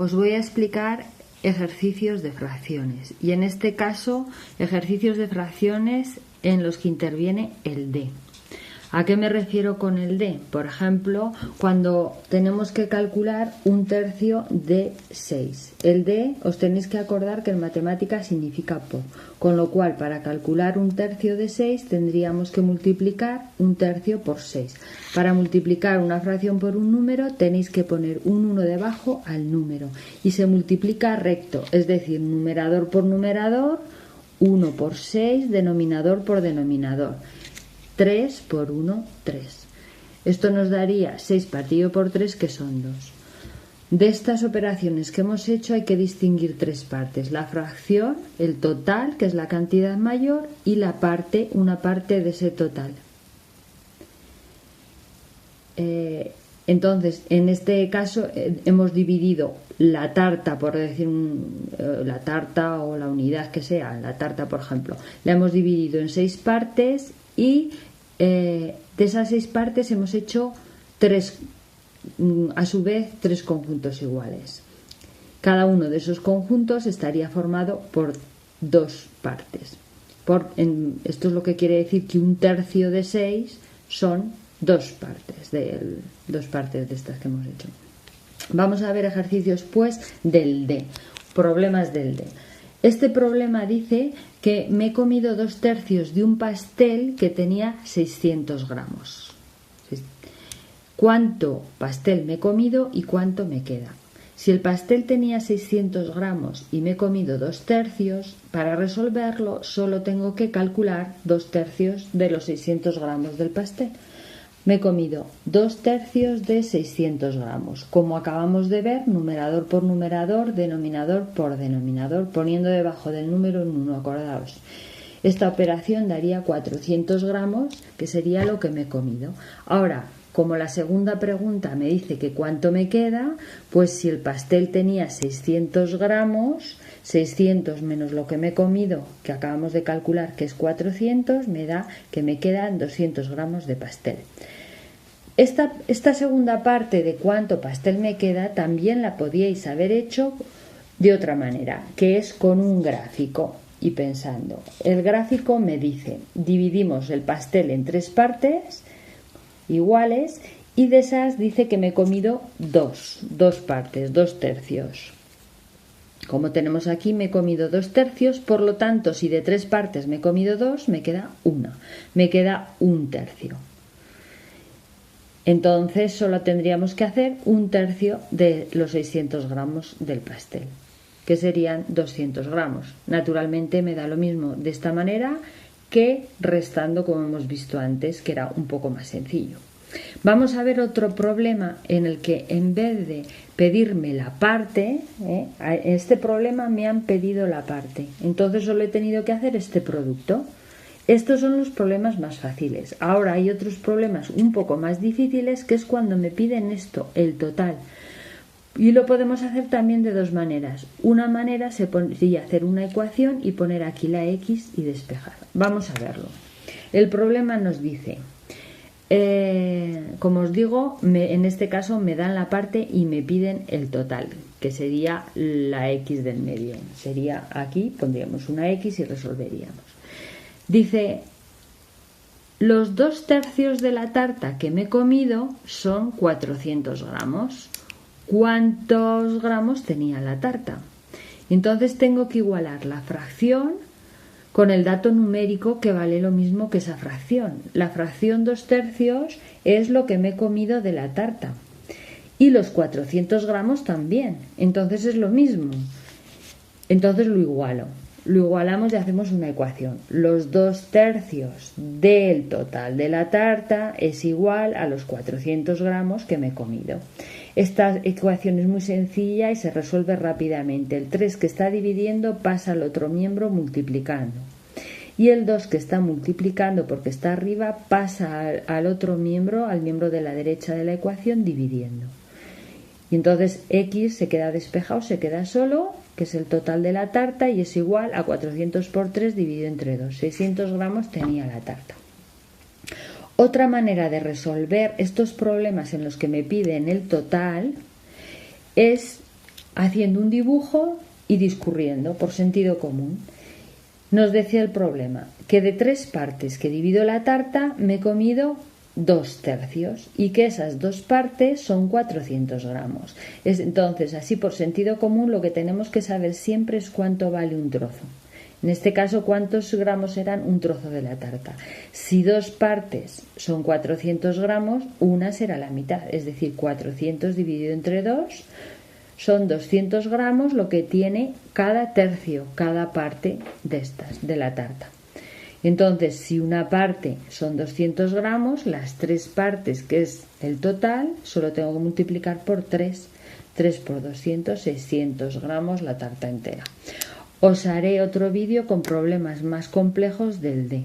Os voy a explicar ejercicios de fracciones y en este caso ejercicios de fracciones en los que interviene el D. ¿A qué me refiero con el D? Por ejemplo, cuando tenemos que calcular un tercio de 6. El D os tenéis que acordar que en matemáticas significa por, con lo cual para calcular un tercio de 6 tendríamos que multiplicar un tercio por 6. Para multiplicar una fracción por un número tenéis que poner un 1 debajo al número y se multiplica recto, es decir, numerador por numerador, 1 por 6, denominador por denominador. 3 por 1, 3. Esto nos daría 6 partido por 3, que son 2. De estas operaciones que hemos hecho hay que distinguir tres partes. La fracción, el total, que es la cantidad mayor, y la parte, una parte de ese total. Entonces, en este caso hemos dividido la tarta, por decir la tarta o la unidad que sea, la tarta por ejemplo, la hemos dividido en 6 partes y de esas 6 partes hemos hecho a su vez tres conjuntos iguales. Cada uno de esos conjuntos estaría formado por 2 partes. Esto es lo que quiere decir que un tercio de 6 son 2 partes de estas que hemos hecho. Vamos a ver ejercicios pues del D, problemas del D. Este problema dice que me he comido 2 tercios de un pastel que tenía 600 gramos. ¿Cuánto pastel me he comido y cuánto me queda? Si el pastel tenía 600 gramos y me he comido 2 tercios, para resolverlo solo tengo que calcular 2 tercios de los 600 gramos del pastel. Me he comido 2 tercios de 600 gramos. Como acabamos de ver, numerador por numerador, denominador por denominador, poniendo debajo del número un 1, acordaos. Esta operación daría 400 gramos, que sería lo que me he comido. Ahora, como la segunda pregunta me dice que cuánto me queda, pues si el pastel tenía 600 gramos, 600 menos lo que me he comido, que acabamos de calcular que es 400, me da que me quedan 200 gramos de pastel. Esta segunda parte de cuánto pastel me queda también la podíais haber hecho de otra manera, que es con un gráfico y pensando. El gráfico me dice, dividimos el pastel en 3 partes iguales y de esas dice que me he comido 2 partes, 2 tercios. Como tenemos aquí, me he comido 2 tercios, por lo tanto, si de 3 partes me he comido 2, me queda 1. Me queda 1 tercio. Entonces, solo tendríamos que hacer 1 tercio de los 600 gramos del pastel, que serían 200 gramos. Naturalmente, me da lo mismo de esta manera que restando, como hemos visto antes, que era un poco más sencillo. Vamos a ver otro problema en el que en vez de pedirme la parte, en este problema me han pedido la parte, entonces solo he tenido que hacer este producto. Estos son los problemas más fáciles. Ahora hay otros problemas un poco más difíciles, que es cuando me piden esto, el total. Y lo podemos hacer también de 2 maneras. Una manera sería hacer una ecuación y poner aquí la X y despejar. Vamos a verlo. El problema nos dice, como os digo, en este caso me dan la parte y me piden el total, que sería la X del medio. Sería aquí, pondríamos una X y resolveríamos. Dice, los 2 tercios de la tarta que me he comido son 400 gramos. ¿Cuántos gramos tenía la tarta? Entonces tengo que igualar la fracción con el dato numérico que vale lo mismo que esa fracción. La fracción 2 tercios es lo que me he comido de la tarta. Y los 400 gramos también. Entonces es lo mismo. Entonces lo igualo. Lo igualamos y hacemos una ecuación. Los 2 tercios del total de la tarta es igual a los 400 gramos que me he comido. Esta ecuación es muy sencilla y se resuelve rápidamente. El 3 que está dividiendo pasa al otro miembro multiplicando. Y el 2 que está multiplicando porque está arriba pasa al otro miembro, al miembro de la derecha de la ecuación, dividiendo. Y entonces X se queda despejado, se queda solo, que es el total de la tarta, y es igual a 400 por 3 dividido entre 2. 600 gramos tenía la tarta. Otra manera de resolver estos problemas en los que me piden el total es haciendo un dibujo y discurriendo por sentido común. Nos decía el problema que de 3 partes que divido la tarta me he comido 2/3 y que esas 2 partes son 400 gramos. Entonces, así por sentido común, lo que tenemos que saber siempre es cuánto vale un trozo. En este caso, cuántos gramos serán un trozo de la tarta. Si 2 partes son 400 gramos, una será la mitad, es decir, 400 dividido entre 2 son 200 gramos lo que tiene cada tercio, cada parte de estas, de la tarta. Entonces, si una parte son 200 gramos, las 3 partes, que es el total, solo tengo que multiplicar por 3. 3 por 200, 600 gramos la tarta entera. Os haré otro vídeo con problemas más complejos del D.